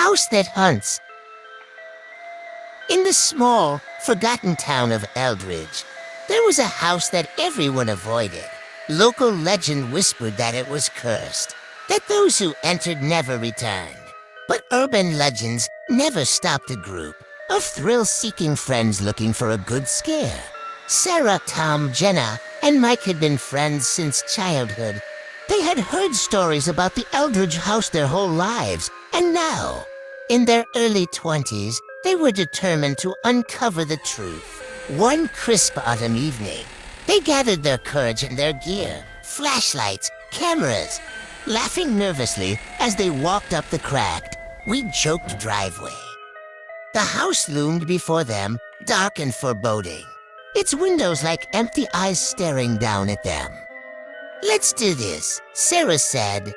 house that hunts. In the small, forgotten town of Eldridge, there was a house that everyone avoided. Local legend whispered that it was cursed, that those who entered never returned. But urban legends never stopped a group of thrill-seeking friends looking for a good scare. Sarah, Tom, Jenna, and Mike had been friends since childhood. They had heard stories about the Eldridge house their whole lives, and now, in their early 20s, they were determined to uncover the truth. One crisp autumn evening, they gathered their courage and their gear, flashlights, cameras, laughing nervously as they walked up the cracked, weed-choked driveway. The house loomed before them, dark and foreboding, its windows like empty eyes staring down at them. "Let's do this," Sarah said,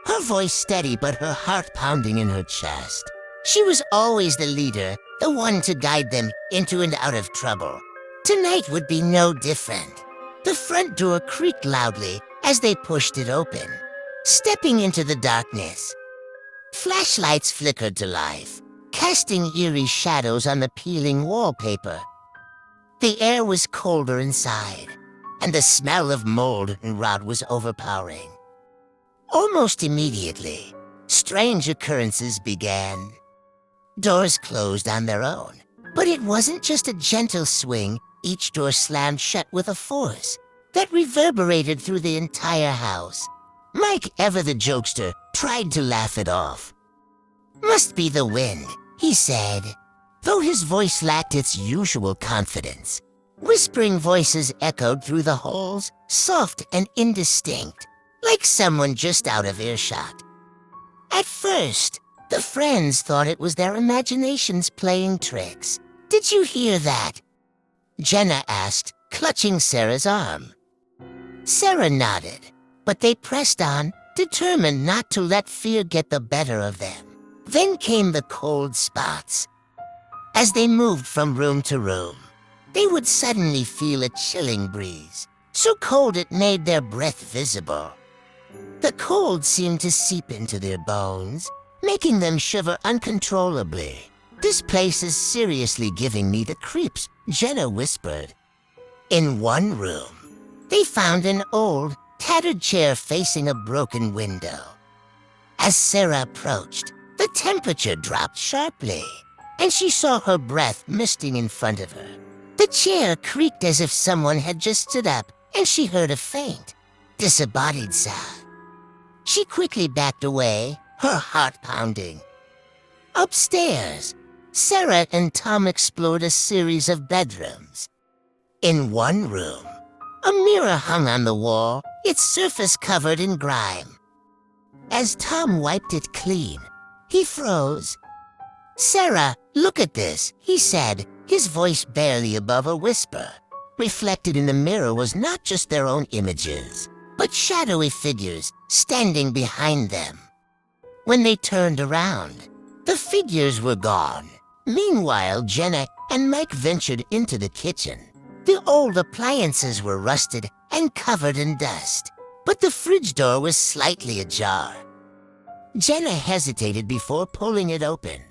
her voice steady but her heart pounding in her chest. She was always the leader, the one to guide them into and out of trouble. Tonight would be no different. The front door creaked loudly as they pushed it open, stepping into the darkness. Flashlights flickered to life, casting eerie shadows on the peeling wallpaper. The air was colder inside, and the smell of mold and rot was overpowering. Almost immediately, strange occurrences began. Doors closed on their own, but it wasn't just a gentle swing. Each door slammed shut with a force that reverberated through the entire house. Mike, ever the jokester, tried to laugh it off. "Must be the wind," he said, though his voice lacked its usual confidence. Whispering voices echoed through the halls, soft and indistinct, like someone just out of earshot. At first, the friends thought it was their imaginations playing tricks. "Did you hear that?" Jenna asked, clutching Sarah's arm. Sarah nodded, but they pressed on, determined not to let fear get the better of them. Then came the cold spots. As they moved from room to room, they would suddenly feel a chilling breeze, so cold it made their breath visible. The cold seemed to seep into their bones, making them shiver uncontrollably. "This place is seriously giving me the creeps," Jenna whispered. In one room, they found an old, tattered chair facing a broken window. As Sarah approached, the temperature dropped sharply, and she saw her breath misting in front of her. The chair creaked as if someone had just stood up, and she heard a faint, disembodied sound. She quickly backed away, her heart pounding. Upstairs, Sarah and Tom explored a series of bedrooms. In one room, a mirror hung on the wall, its surface covered in grime. As Tom wiped it clean, he froze. "Sarah, look at this," he said, his voice barely above a whisper. Reflected in the mirror was not just their own images, but shadowy figures standing behind them. When they turned around, the figures were gone. Meanwhile, Jenna and Mike ventured into the kitchen. The old appliances were rusted and covered in dust, but the fridge door was slightly ajar. Jenna hesitated before pulling it open.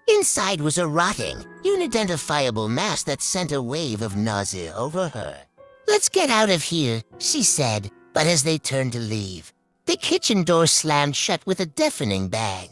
Inside was a rotting, unidentifiable mass that sent a wave of nausea over her. "Let's get out of here," she said, but as they turned to leave, the kitchen door slammed shut with a deafening bang.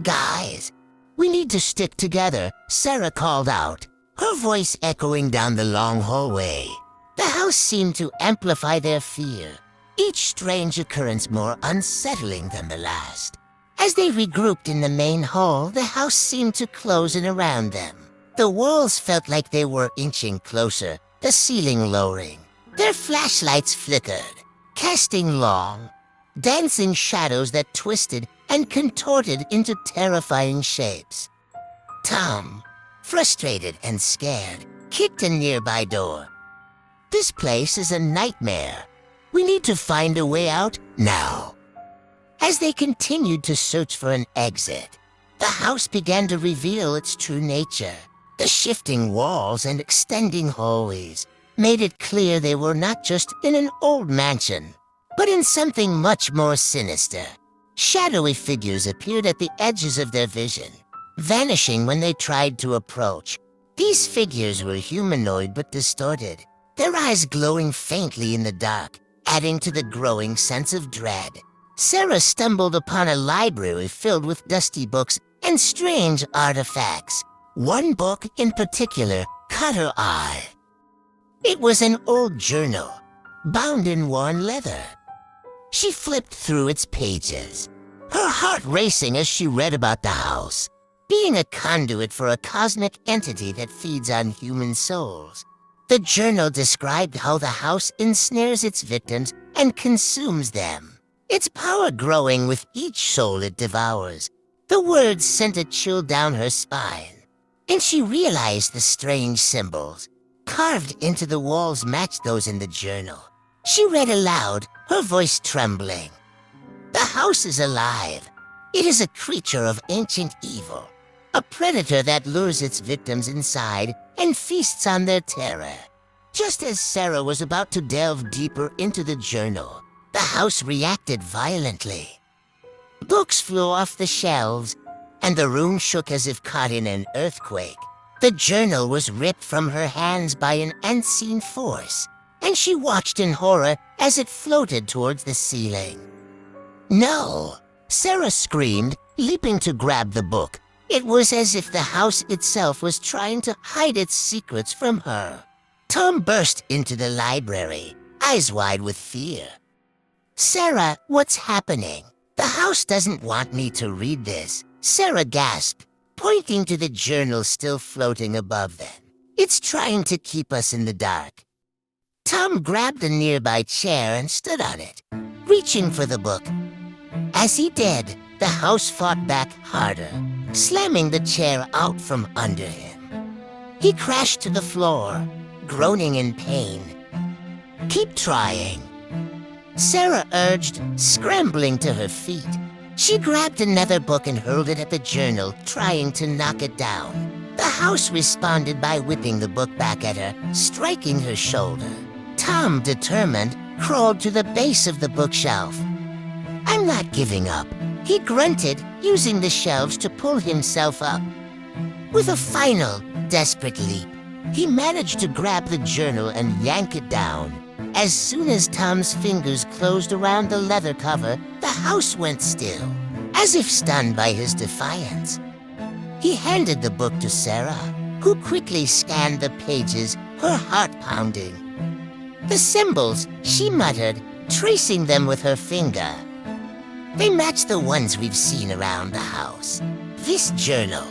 "Guys, we need to stick together," Sarah called out, her voice echoing down the long hallway. The house seemed to amplify their fear, each strange occurrence more unsettling than the last. As they regrouped in the main hall, the house seemed to close in around them. The walls felt like they were inching closer, the ceiling lowering. Their flashlights flickered, casting long, dancing shadows that twisted and contorted into terrifying shapes. Tom, frustrated and scared, kicked a nearby door. "This place is a nightmare. We need to find a way out now." As they continued to search for an exit, the house began to reveal its true nature. The shifting walls and extending hallways made it clear they were not just in an old mansion, but in something much more sinister. Shadowy figures appeared at the edges of their vision, vanishing when they tried to approach. These figures were humanoid but distorted, their eyes glowing faintly in the dark, adding to the growing sense of dread. Sarah stumbled upon a library filled with dusty books and strange artifacts. One book in particular caught her eye. It was an old journal, bound in worn leather. She flipped through its pages, her heart racing as she read about the house, being a conduit for a cosmic entity that feeds on human souls. The journal described how the house ensnares its victims and consumes them, its power growing with each soul it devours. The words sent a chill down her spine, and she realized the strange symbols carved into the walls matched those in the journal. She read aloud, her voice trembling. The house is alive. It is a creature of ancient evil, a predator that lures its victims inside and feasts on their terror. Just as Sarah was about to delve deeper into the journal, the house reacted violently. Books flew off the shelves, and the room shook as if caught in an earthquake. The journal was ripped from her hands by an unseen force, and she watched in horror as it floated towards the ceiling. "No!" Sarah screamed, leaping to grab the book. It was as if the house itself was trying to hide its secrets from her. Tom burst into the library, eyes wide with fear. "Sarah, what's happening? The house doesn't want me to read this," Sarah gasped, pointing to the journal still floating above them. "It's trying to keep us in the dark." Tom grabbed a nearby chair and stood on it, reaching for the book. As he did, the house fought back harder, slamming the chair out from under him. He crashed to the floor, groaning in pain. "Keep trying," Sarah urged, scrambling to her feet. She grabbed another book and hurled it at the journal, trying to knock it down. The house responded by whipping the book back at her, striking her shoulder. Tom, determined, crawled to the base of the bookshelf. "I'm not giving up," he grunted, using the shelves to pull himself up. With a final, desperate leap, he managed to grab the journal and yank it down. As soon as Tom's fingers closed around the leather cover, the house went still, as if stunned by his defiance. He handed the book to Sarah, who quickly scanned the pages, her heart pounding. "The symbols," she muttered, tracing them with her finger. "They match the ones we've seen around the house. This journal,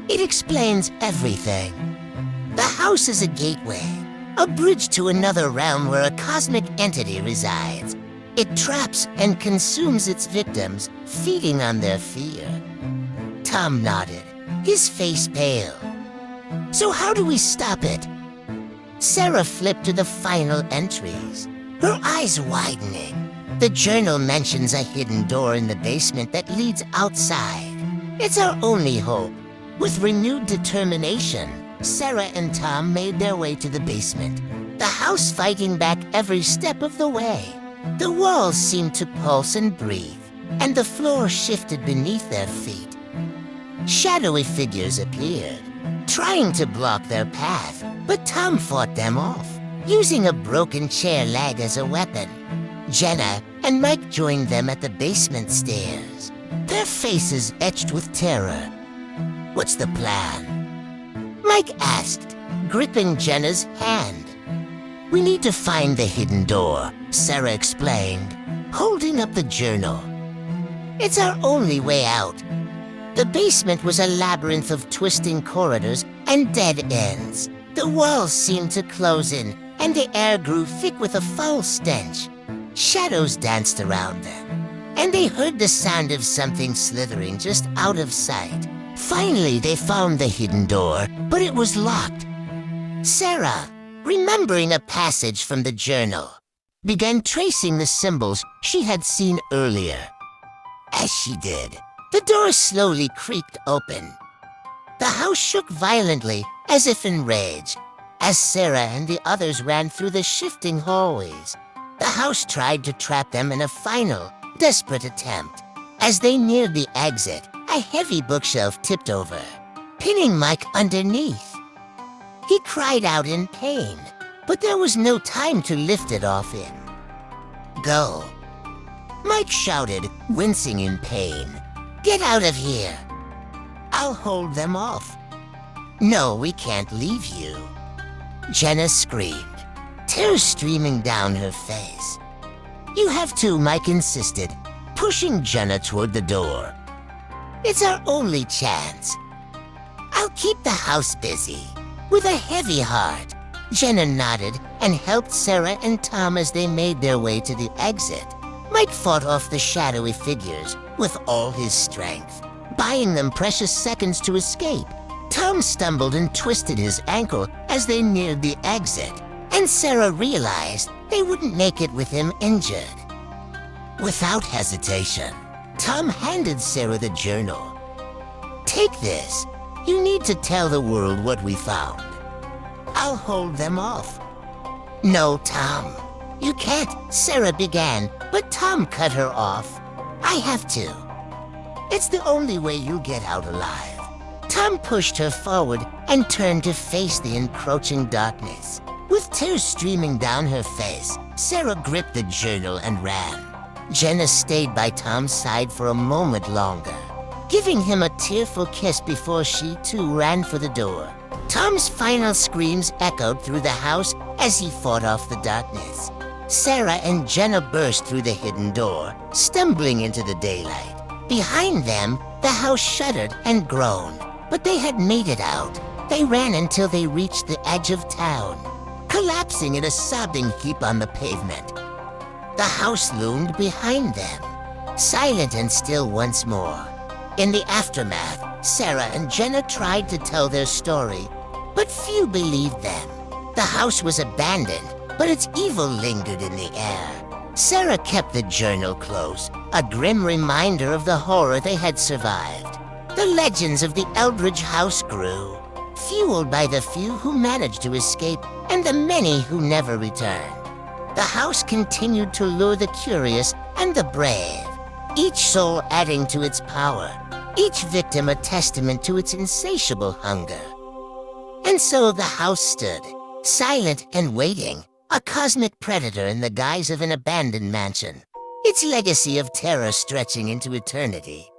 it explains everything. The house is a gateway, a bridge to another realm where a cosmic entity resides. It traps and consumes its victims, feeding on their fear." Tom nodded, his face pale. "So how do we stop it?" Sarah flipped to the final entries, her eyes widening. The journal mentions a hidden door in the basement that leads outside. "It's our only hope." With renewed determination, Sarah and Tom made their way to the basement, the house fighting back every step of the way. The walls seemed to pulse and breathe, and the floor shifted beneath their feet. Shadowy figures appeared, trying to block their path, but Tom fought them off, using a broken chair leg as a weapon. Jenna and Mike joined them at the basement stairs, their faces etched with terror. "What's the plan?" Mike asked, gripping Jenna's hand. "We need to find the hidden door," Sarah explained, holding up the journal. "It's our only way out." The basement was a labyrinth of twisting corridors and dead ends. The walls seemed to close in, and the air grew thick with a foul stench. Shadows danced around them, and they heard the sound of something slithering just out of sight. Finally, they found the hidden door, but it was locked. Sarah, remembering a passage from the journal, began tracing the symbols she had seen earlier. As she did, the door slowly creaked open. The house shook violently, as if in rage, as Sarah and the others ran through the shifting hallways. The house tried to trap them in a final, desperate attempt. As they neared the exit, a heavy bookshelf tipped over, pinning Mike underneath. He cried out in pain, but there was no time to lift it off him. "Go," Mike shouted, wincing in pain. "Get out of here. I'll hold them off." "No, we can't leave you," Jenna screamed, tears streaming down her face. "You have to," Mike insisted, pushing Jenna toward the door. "It's our only chance. I'll keep the house busy." With a heavy heart, Jenna nodded and helped Sarah and Tom as they made their way to the exit. Mike fought off the shadowy figures with all his strength, buying them precious seconds to escape. Tom stumbled and twisted his ankle as they neared the exit, and Sarah realized they wouldn't make it with him injured. Without hesitation, Tom handed Sarah the journal. "Take this. You need to tell the world what we found. I'll hold them off." "No, Tom. You can't," Sarah began, but Tom cut her off. "I have to. It's the only way you'll get out alive." Tom pushed her forward and turned to face the encroaching darkness. With tears streaming down her face, Sarah gripped the journal and ran. Jenna stayed by Tom's side for a moment longer, giving him a tearful kiss before she too ran for the door. Tom's final screams echoed through the house as he fought off the darkness. Sarah and Jenna burst through the hidden door, stumbling into the daylight. Behind them, the house shuddered and groaned, but they had made it out. They ran until they reached the edge of town, collapsing in a sobbing heap on the pavement. The house loomed behind them, silent and still once more. In the aftermath, Sarah and Jenna tried to tell their story, but few believed them. The house was abandoned, but its evil lingered in the air. Sarah kept the journal close, a grim reminder of the horror they had survived. The legends of the Eldridge house grew, fueled by the few who managed to escape and the many who never returned. The house continued to lure the curious and the brave, each soul adding to its power, each victim a testament to its insatiable hunger. And so the house stood, silent and waiting, a cosmic predator in the guise of an abandoned mansion, its legacy of terror stretching into eternity.